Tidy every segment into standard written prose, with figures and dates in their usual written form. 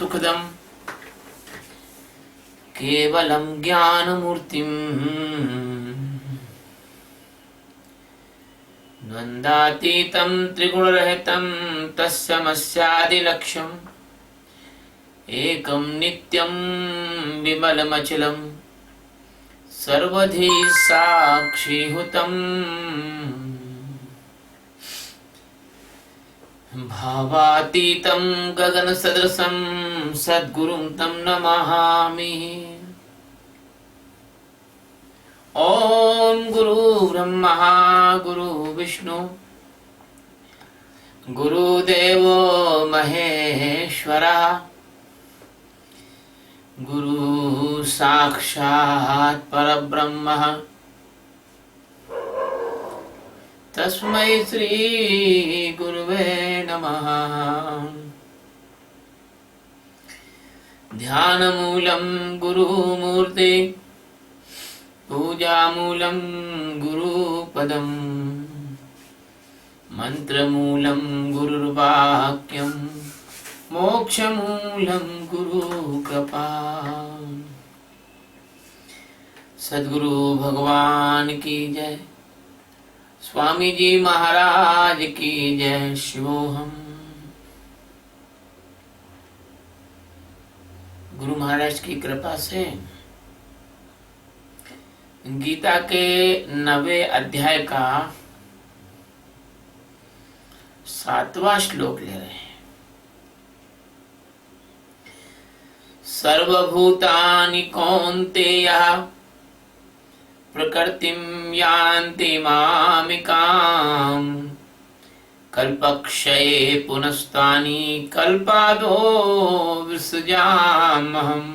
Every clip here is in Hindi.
सुखदम केवलम ज्ञानमूर्तिम् द्वन्द्वातीतं त्रिगुणरहितं तस्समस्यादिलक्ष्यम् एकं नित्यं विमलमचलं सर्वधी साक्षीभूतं भावातीतं गगनसदृशं सद्गुरुं तं नमामि। ओम गुरु ब्रह्मा गुरु विष्णु गुरुदेवो महेश्वरः गुरु साक्षात् परब्रह्म तस्मै श्री गुरुवे नमः। ध्यानमूलं गुरुमूर्ते पूजामूलं गुरुपदं मंत्रमूलं गुरुर्वाक्यं मोक्षमूलं गुरुकृपा। सद्गुरु भगवान की जय, स्वामी जी महाराज की जय। शिवोहम। गुरु महाराज की कृपा से गीता के 9वें अध्याय का 7वां श्लोक ले रहे हैं। सर्वभूतानि कौन्तेय प्रकृतिं यान्ति मामिकाम् कल्पक्षये पुनस्तानि कल्पादो विसृजाम्यहम्।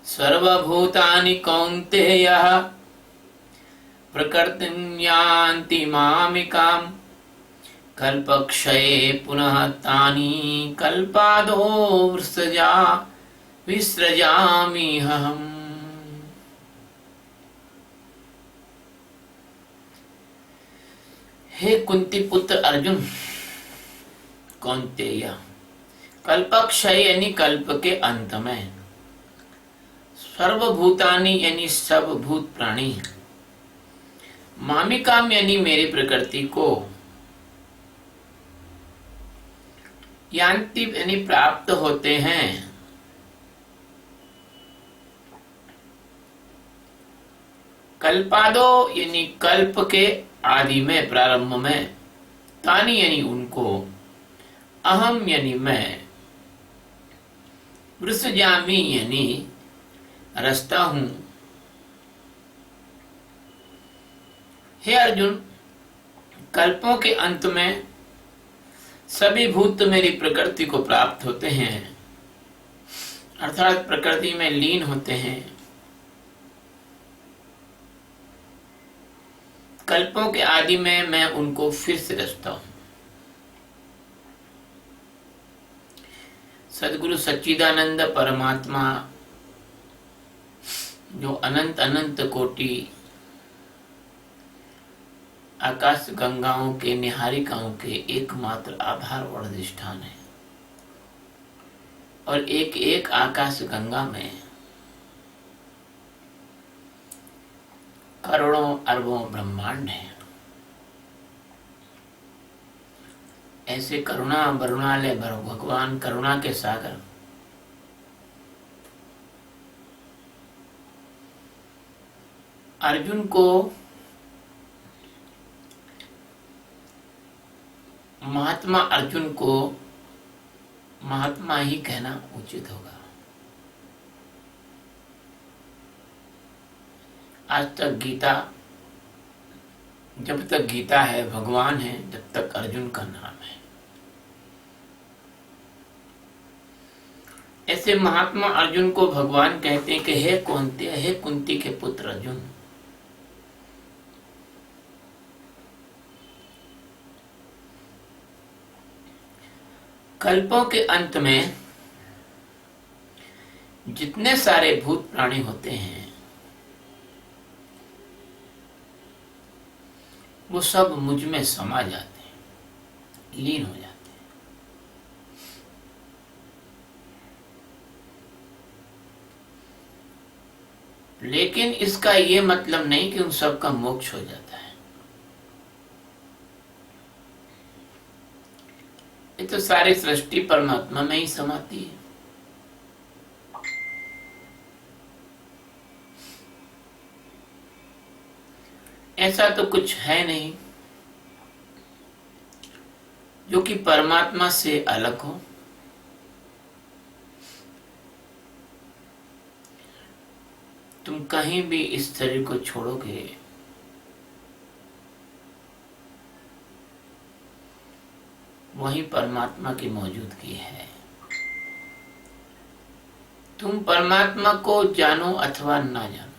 सर्वभूतानि कौन्तेय प्रकृतिं यान्ति मामिकाम् कल्पक्षये पुनः तानि कल्पादो विसृजाम्यहम्। हे कुंती पुत्र अर्जुन, कौन्तेय कल्पक्षय यानी कल्प के अंत में, सर्वभूतानि यानी सब भूत प्राणी, मामिकाम यानी मेरी प्रकृति को, यान्ति यानी प्राप्त होते हैं, कल्पादो यानी कल्प के आदि में, प्रारंभ में, तानी यानी उनको, अहम यानी मैं, वृषजामि यानी रचता हूं। हे अर्जुन, कल्पों के अंत में सभी भूत मेरी प्रकृति को प्राप्त होते हैं, अर्थात प्रकृति में लीन होते हैं। कल्पों के आदि में मैं उनको फिर से रचता हूं। सद्गुरु सच्चिदानंद परमात्मा जो अनंत अनंत कोटि आकाश गंगाओं के निहारिकाओं के एकमात्र आधार और अधिष्ठान है, और एक एक आकाश गंगा में करोड़ों अरबों ब्रह्मांड है। ऐसे करुणा वरुणालय भगवान करुणा के सागर अर्जुन को महात्मा अर्जुन को महात्मा ही कहना उचित होगा। आज तक गीता, जब तक गीता है, भगवान है, जब तक अर्जुन का नाम है। ऐसे महात्मा अर्जुन को भगवान कहते हैं कि हे कौन्तेय, हे कुंती के पुत्र अर्जुन, कल्पों के अंत में जितने सारे भूत प्राणी होते हैं वो सब मुझ में समा जाते हैं, लीन हो जाते हैं। लेकिन इसका ये मतलब नहीं कि उन सब का मोक्ष हो जाता है। ये तो सारी सृष्टि परमात्मा में ही समाती है। ऐसा तो कुछ है नहीं जो कि परमात्मा से अलग हो। तुम कहीं भी इस शरीर को छोड़ोगे, वही परमात्मा की मौजूदगी है। तुम परमात्मा को जानो अथवा ना जानो,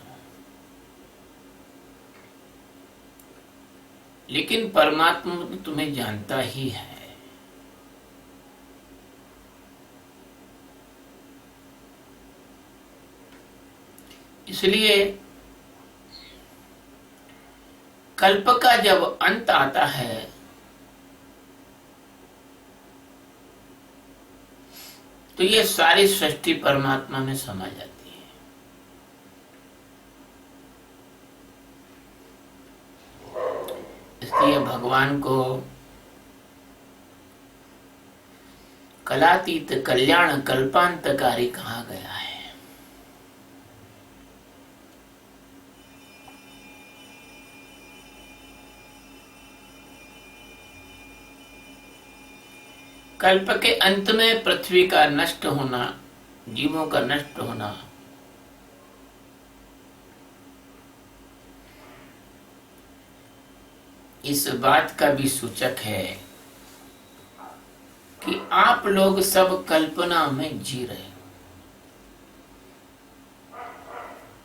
लेकिन परमात्मा तो तुम्हें जानता ही है। इसलिए कल्प का जब अंत आता है तो ये सारी सृष्टि परमात्मा में समा जाती है। इसलिए भगवान को कलातीत कल्याण कल्पांतकारी कहा गया है। कल्प के अंत में पृथ्वी का नष्ट होना, जीवों का नष्ट होना, इस बात का भी सूचक है कि आप लोग सब कल्पना में जी रहे हो।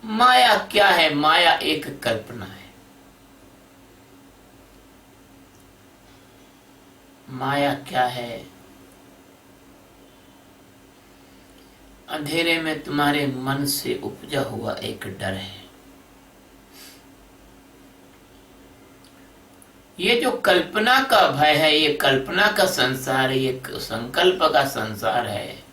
माया क्या है? माया एक कल्पना है। माया क्या है? अंधेरे में तुम्हारे मन से उपजा हुआ एक डर है। ये जो कल्पना का भय है, ये कल्पना का संसार है, ये संकल्प का संसार है।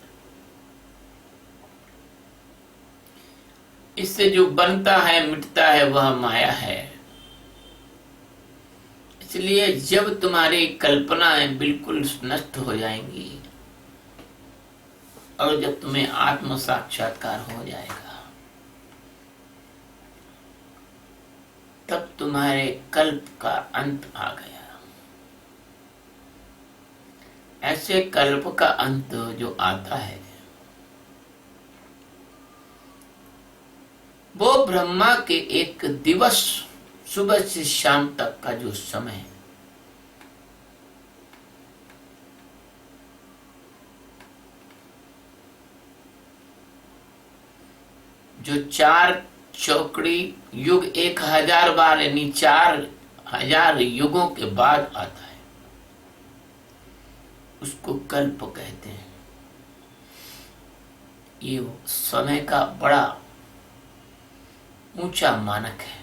इससे जो बनता है मिटता है वह माया है। इसलिए जब तुम्हारी कल्पनाएं बिल्कुल नष्ट हो जाएंगी और जब तुम्हें आत्म साक्षात्कार हो जाएगा, तब तुम्हारे कल्प का अंत आ गया। ऐसे कल्प का अंत जो आता है वो ब्रह्मा के एक दिवस सुबह से शाम तक का जो समय है, जो 4 चौकड़ी युग 1000 बार यानी 4000 युगों के बाद आता है, उसको कल्प कहते हैं। ये समय का बड़ा ऊंचा मानक है।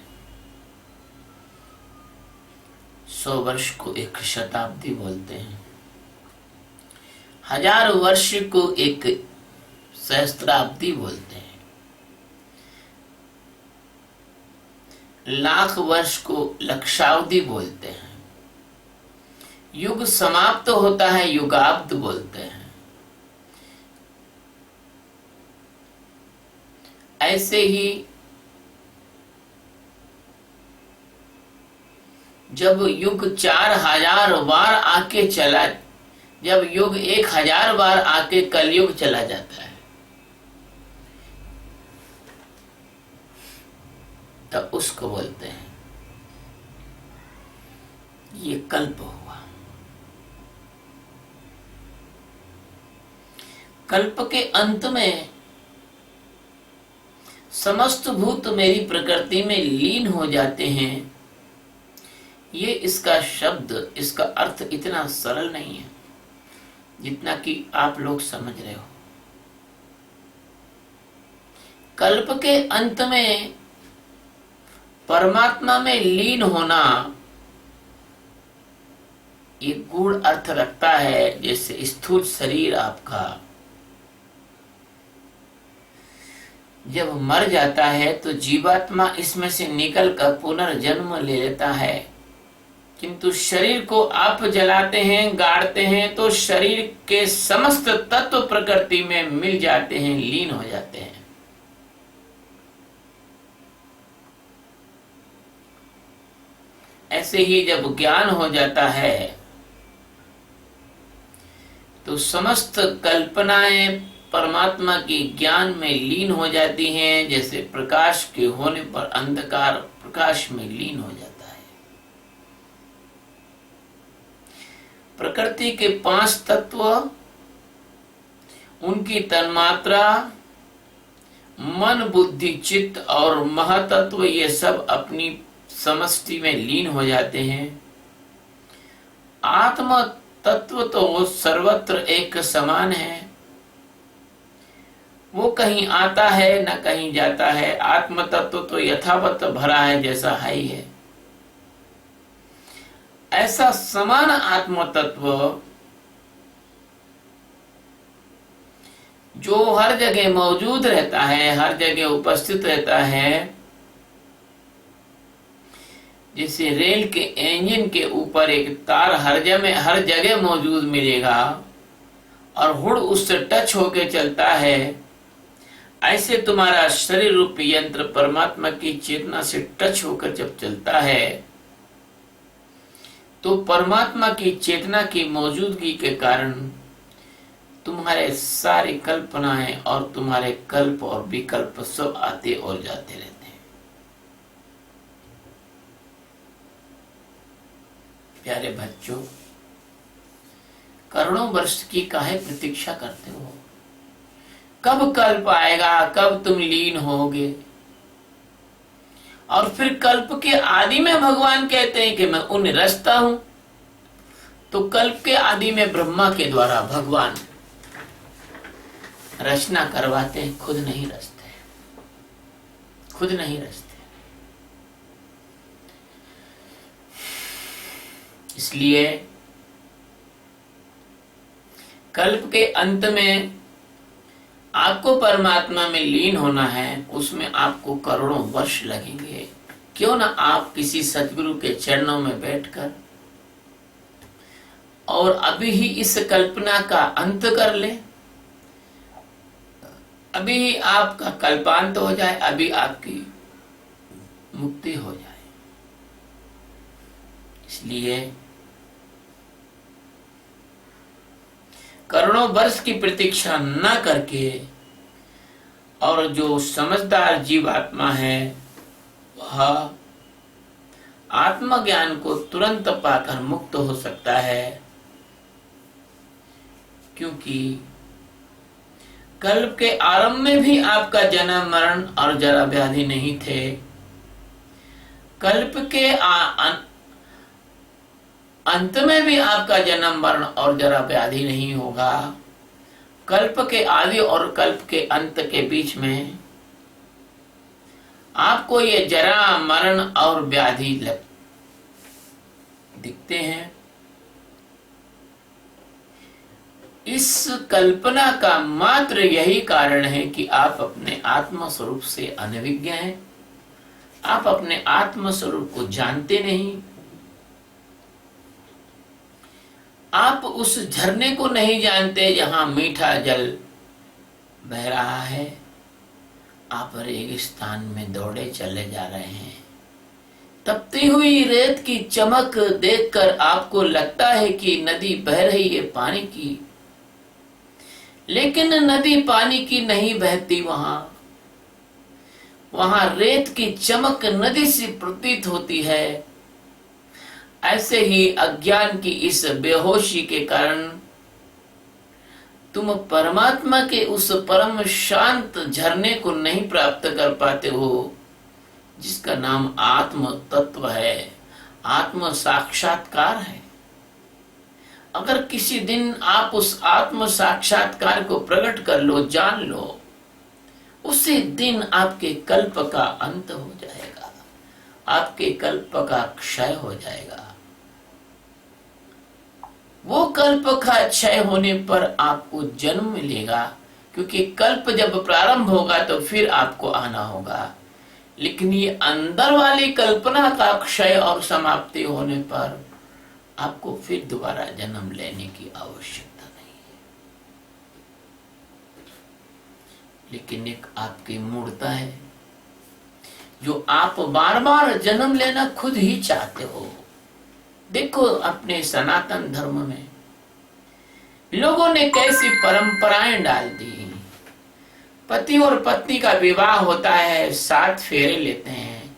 100 वर्ष को एक शताब्दी बोलते हैं, 1000 वर्ष को एक सहस्त्राब्दी बोलते हैं, लाख वर्ष को लक्षावधि बोलते हैं, युग समाप्त होता है युगाब्द बोलते हैं। ऐसे ही जब युग 4000 बार आके चला, जब युग 1000 बार आके कलयुग चला जाता है, तब उसको बोलते हैं ये कल्प हुआ। कल्प के अंत में समस्त भूत मेरी प्रकृति में लीन हो जाते हैं। ये इसका शब्द, इसका अर्थ इतना सरल नहीं है जितना कि आप लोग समझ रहे हो। कल्प के अंत में परमात्मा में लीन होना ये गूढ़ अर्थ रखता है। जैसे स्थूल शरीर आपका जब मर जाता है तो जीवात्मा इसमें से निकल कर पुनर्जन्म ले लेता है, किंतु शरीर को आप जलाते हैं, गाड़ते हैं तो शरीर के समस्त तत्व प्रकृति में मिल जाते हैं, लीन हो जाते हैं। ऐसे ही जब ज्ञान हो जाता है तो समस्त कल्पनाएं परमात्मा की ज्ञान में लीन हो जाती हैं। जैसे प्रकाश के होने पर अंधकार प्रकाश में लीन हो जाता है। प्रकृति के 5 तत्व, उनकी तन्मात्रा, मन बुद्धि चित्त और महातत्व, ये सब अपनी समष्टि में लीन हो जाते हैं। आत्म तत्व तो सर्वत्र एक समान है, वो कहीं आता है न कहीं जाता है। आत्म तत्व तो यथावत भरा है, जैसा है ही है। ऐसा समान आत्म तत्व जो हर जगह मौजूद रहता है, हर जगह उपस्थित रहता है। जैसे रेल के इंजन के ऊपर एक तार हर जगह मौजूद मिलेगा और हुड उससे टच होके चलता है, ऐसे तुम्हारा शरीर रूपी यंत्र परमात्मा की चेतना से टच होकर जब चलता है तो परमात्मा की चेतना की मौजूदगी के कारण तुम्हारे सारी कल्पनाएं और तुम्हारे कल्प और विकल्प सब आते और जाते रहते हैं। प्यारे बच्चों, करोड़ों वर्ष की काहे प्रतीक्षा करते हो? कब कल्प आएगा, कब तुम लीन होगे? और फिर कल्प के आदि में भगवान कहते हैं कि मैं उन्हें रचता हूं। तो कल्प के आदि में ब्रह्मा के द्वारा भगवान रचना करवाते हैं, खुद नहीं रचते, खुद नहीं रचते। इसलिए कल्प के अंत में आपको परमात्मा में लीन होना है, उसमें आपको करोड़ों वर्ष लगेंगे। क्यों ना आप किसी सतगुरु के चरणों में बैठकर और अभी ही इस कल्पना का अंत कर ले, अभी ही आपका कल्पांत हो जाए, अभी आपकी मुक्ति हो जाए। इसलिए करोड़ों वर्ष की प्रतीक्षा न करके और जो समझदार जीवात्मा है वह आत्मज्ञान को तुरंत पाकर मुक्त हो सकता है, क्योंकि कल्प के आरंभ में भी आपका जन्म मरण और जरा व्याधि नहीं थे। कल्प के अंत में भी आपका जन्म मरण और जरा व्याधि नहीं होगा। कल्प के आदि और कल्प के अंत के बीच में आपको ये जरा मरण और व्याधि दिखते हैं। इस कल्पना का मात्र यही कारण है कि आप अपने आत्म स्वरूप से अनभिज्ञ हैं, आप अपने आत्म स्वरूप को जानते नहीं, आप उस झरने को नहीं जानते जहां मीठा जल बह रहा है। आप रेगिस्तान में दौड़े चले जा रहे हैं। तपती हुई रेत की चमक देखकर आपको लगता है कि नदी बह रही है पानी की, लेकिन नदी पानी की नहीं बहती। वहां रेत की चमक नदी से प्रतीत होती है। ऐसे ही अज्ञान की इस बेहोशी के कारण तुम परमात्मा के उस परम शांत झरने को नहीं प्राप्त कर पाते हो, जिसका नाम आत्म तत्व है, आत्म साक्षात्कार है। अगर किसी दिन आप उस आत्म साक्षात्कार को प्रकट कर लो, जान लो, उसी दिन आपके कल्प का अंत हो जाएगा, आपके कल्प का क्षय हो जाएगा। वो कल्प का क्षय होने पर आपको जन्म मिलेगा, क्योंकि कल्प जब प्रारंभ होगा तो फिर आपको आना होगा। लेकिन ये अंदर वाली कल्पना का क्षय और समाप्ति होने पर आपको फिर दोबारा जन्म लेने की आवश्यकता नहीं है। लेकिन एक आपकी मूर्ता है जो आप बार बार जन्म लेना खुद ही चाहते हो। देखो अपने सनातन धर्म में लोगों ने कैसी परंपराएं डाल दी। पति और पत्नी का विवाह होता है, 7 फेरे लेते हैं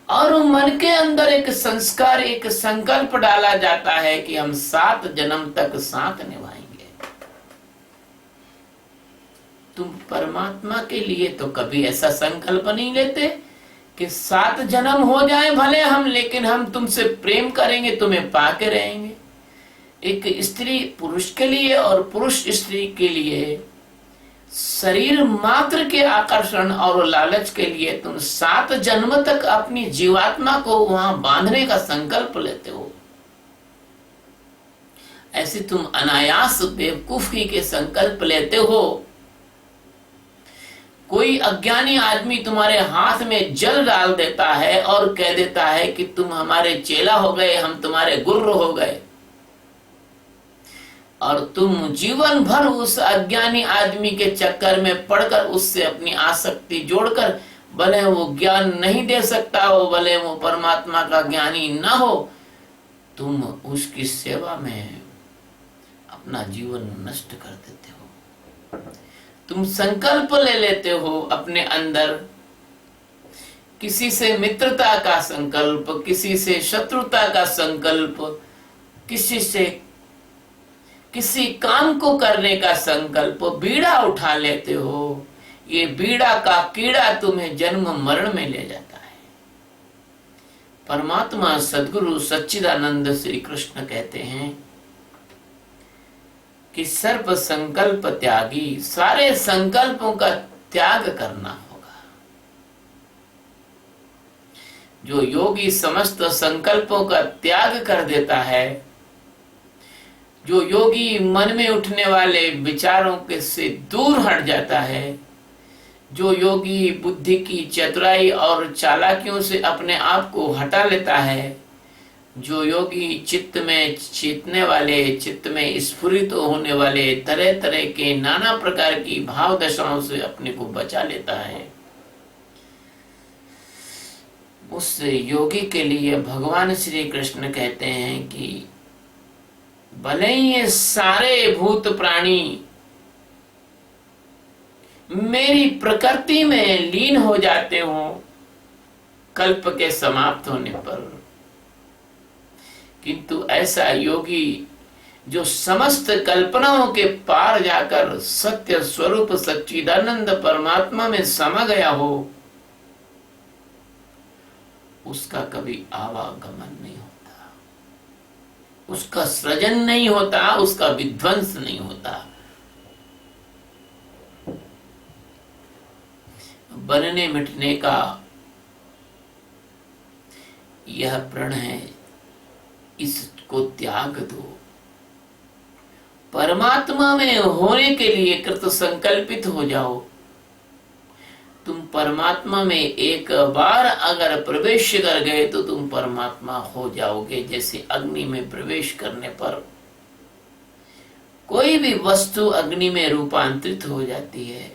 और मन के अंदर एक संस्कार, एक संकल्प डाला जाता है कि हम 7 जन्म तक साथ निभाएंगे। तुम परमात्मा के लिए तो कभी ऐसा संकल्प नहीं लेते कि 7 जन्म हो जाए भले हम, लेकिन हम तुमसे प्रेम करेंगे, तुम्हें पाके रहेंगे। एक स्त्री पुरुष के लिए और पुरुष स्त्री के लिए शरीर मात्र के आकर्षण और लालच के लिए तुम 7 जन्म तक अपनी जीवात्मा को वहां बांधने का संकल्प लेते हो। ऐसे तुम अनायास बेवकूफी के संकल्प लेते हो। कोई अज्ञानी आदमी तुम्हारे हाथ में जल डाल देता है और कह देता है कि तुम हमारे चेला हो गए, हम तुम्हारे गुरु हो गए, और तुम जीवन भर उस अज्ञानी आदमी के चक्कर में पड़कर उससे अपनी आसक्ति जोड़कर, भले वो ज्ञान नहीं दे सकता हो, भले वो परमात्मा का ज्ञानी ना हो, तुम उसकी सेवा में अपना जीवन नष्ट कर देते हो। तुम संकल्प ले लेते हो अपने अंदर, किसी से मित्रता का संकल्प, किसी से शत्रुता का संकल्प, किसी से किसी काम को करने का संकल्प, बीड़ा उठा लेते हो। ये बीड़ा का कीड़ा तुम्हें जन्म मरण में ले जाता है। परमात्मा सद्गुरु सच्चिदानंद श्री कृष्ण कहते हैं कि सर्व संकल्प त्यागी, सारे संकल्पों का त्याग करना होगा। जो योगी समस्त संकल्पों का त्याग कर देता है, जो योगी मन में उठने वाले विचारों के से दूर हट जाता है, जो योगी बुद्धि की चतुराई और चालाकियों से अपने आप को हटा लेता है, जो योगी चित्त में चेतने वाले, चित्त में स्फुरित होने वाले तरह तरह के नाना प्रकार की भाव दशाओं से अपने को बचा लेता है, उस योगी के लिए भगवान श्री कृष्ण कहते हैं कि भले ही ये सारे भूत प्राणी मेरी प्रकृति में लीन हो जाते हो कल्प के समाप्त होने पर, किंतु ऐसा योगी जो समस्त कल्पनाओं के पार जाकर सत्य स्वरूप सच्चिदानंद परमात्मा में समा गया हो, उसका कभी आवागमन नहीं होता, उसका सृजन नहीं होता, उसका विध्वंस नहीं होता। बनने मिटने का यह प्रण है, इसको त्याग दो। परमात्मा में होने के लिए कृत संकल्पित हो जाओ। तुम परमात्मा में एक बार अगर प्रवेश कर गए तो तुम परमात्मा हो जाओगे। जैसे अग्नि में प्रवेश करने पर कोई भी वस्तु अग्नि में रूपांतरित हो जाती है,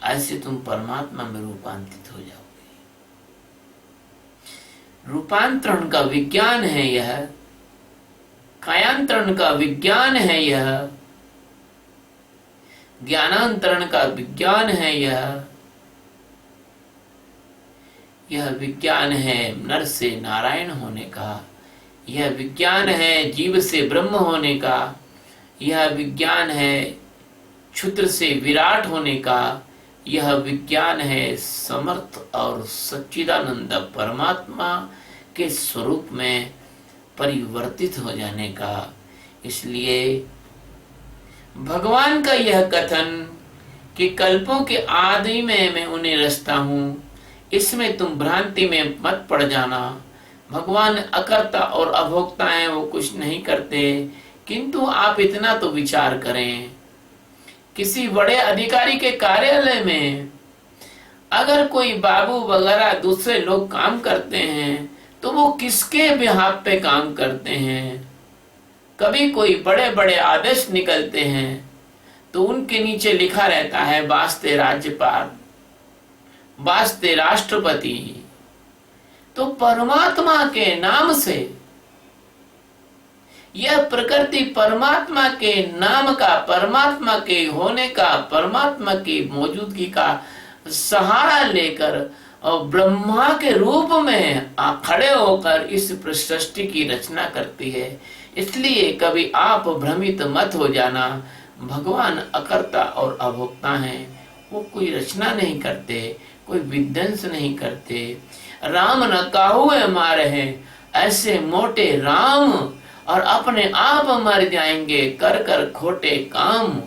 ऐसे तुम परमात्मा में रूपांतरित हो जाओगे। रूपांतरण का विज्ञान है यह, कायांतरण का विज्ञान है यह, ज्ञानांतरण का विज्ञान है यह विज्ञान है नर से नारायण होने का, यह विज्ञान है जीव से ब्रह्म होने का, यह विज्ञान है क्षुद्र से विराट होने का, यह विज्ञान है समर्थ और सच्चिदानंद परमात्मा के स्वरूप में परिवर्तित हो जाने का। इसलिए भगवान का यह कथन कि कल्पों के आदि में मैं उन्हें रचता हूँ, इसमें तुम भ्रांति में मत पड़ जाना। भगवान अकर्ता और अभोक्ता हैं, वो कुछ नहीं करते, किंतु आप इतना तो विचार करें, किसी बड़े अधिकारी के कार्यालय में अगर कोई बाबू वगैरह दूसरे लोग काम करते हैं तो वो किसके बिहाफ पे काम करते हैं। कभी कोई बड़े बड़े आदेश निकलते हैं तो उनके नीचे लिखा रहता है वास्ते राज्यपाल, वास्ते राष्ट्रपति। तो परमात्मा के नाम से, यह प्रकृति परमात्मा के नाम का, परमात्मा के होने का, परमात्मा की मौजूदगी का सहारा लेकर और ब्रह्मा के रूप में खड़े होकर इस सृष्टि की रचना करती है। इसलिए कभी आप भ्रमित मत हो जाना। भगवान अकर्ता और अभोक्ता हैं। वो कोई रचना नहीं करते, कोई विध्वंस नहीं करते। राम न काहुए मारे हैं, ऐसे मोटे राम और अपने आप मर जाएंगे कर कर खोटे काम।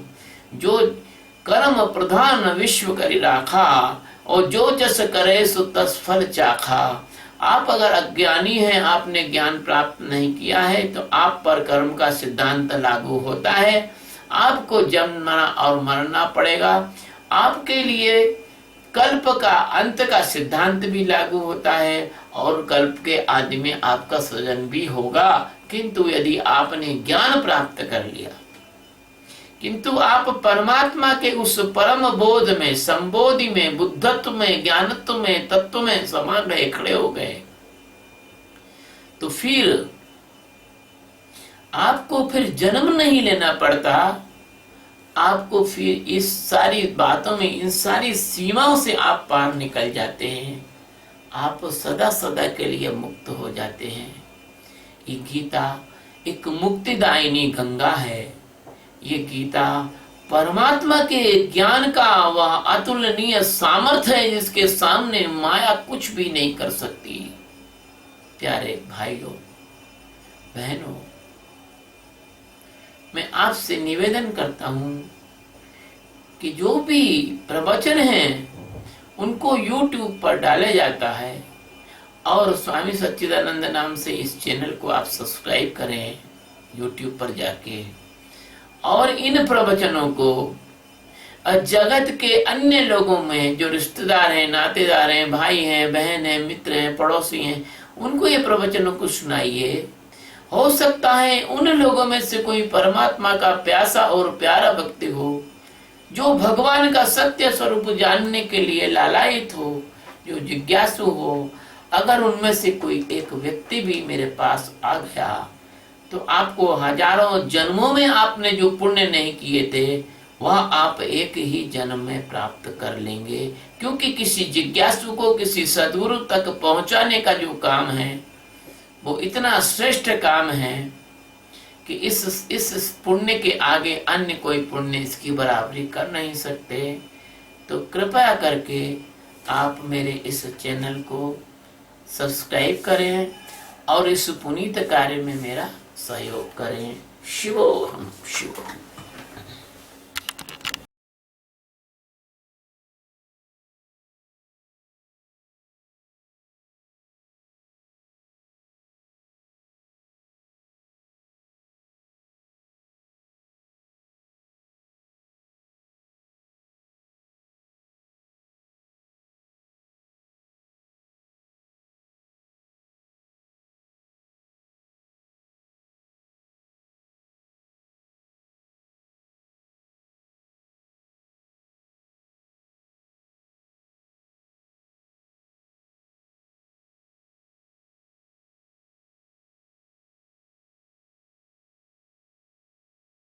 जो कर्म प्रधान विश्व करी राखा और जो जस करे सो तस फल चाखा। आप अगर अज्ञानी हैं, आपने ज्ञान प्राप्त नहीं किया है तो आप पर कर्म का सिद्धांत लागू होता है। आपको जन्मना और मरना पड़ेगा। आपके लिए कल्प का अंत का सिद्धांत भी लागू होता है और कल्प के आदि में आपका सृजन भी होगा। किंतु यदि आपने ज्ञान प्राप्त कर लिया, किंतु आप परमात्मा के उस परम बोध में, संबोधि में, बुद्धत्व में, ज्ञानत्व में, तत्व में समा गए, खड़े हो गए, तो फिर आपको फिर जन्म नहीं लेना पड़ता। आपको फिर इस सारी बातों में, इन सारी सीमाओं से आप पार निकल जाते हैं। आप सदा सदा के लिए मुक्त हो जाते हैं। ये गीता एक मुक्तिदायिनी गंगा है। ये गीता परमात्मा के ज्ञान का वह अतुलनीय सामर्थ्य है जिसके सामने माया कुछ भी नहीं कर सकती। प्यारे भाइयों बहनों, मैं आपसे निवेदन करता हूं कि जो भी प्रवचन हैं उनको YouTube पर डाला जाता है और स्वामी सच्चिदानंद नाम से इस चैनल को आप सब्सक्राइब करें YouTube पर जाके, और इन प्रवचनों को जगत के अन्य लोगों में जो रिश्तेदार हैं, नातेदार हैं, भाई हैं, बहन हैं, मित्र हैं, पड़ोसी हैं, उनको ये प्रवचनों को सुनाइए। हो सकता है उन लोगों में से कोई परमात्मा का प्यासा और प्यारा भक्ति हो, जो भगवान का सत्य स्वरूप जानने के लिए लालायित हो, जो जिज्ञासु हो। अगर उनमें से कोई एक व्यक्ति भी मेरे पास आ गया तो आपको हजारों जन्मों में आपने जो पुण्य नहीं किए थे वह आप एक ही जन्म में प्राप्त कर लेंगे। क्योंकि किसी जिज्ञासु को किसी सद्गुरु तक पहुंचाने का जो काम है वो इतना श्रेष्ठ काम है कि इस पुण्य के आगे अन्य कोई पुण्य इसकी बराबरी कर नहीं सकते। तो कृपया करके आप मेरे इस चैनल को सब्सक्राइब करें और इस पुनीत कार्य में मेरा सहयोग करें। शिवोहम शिवोहम।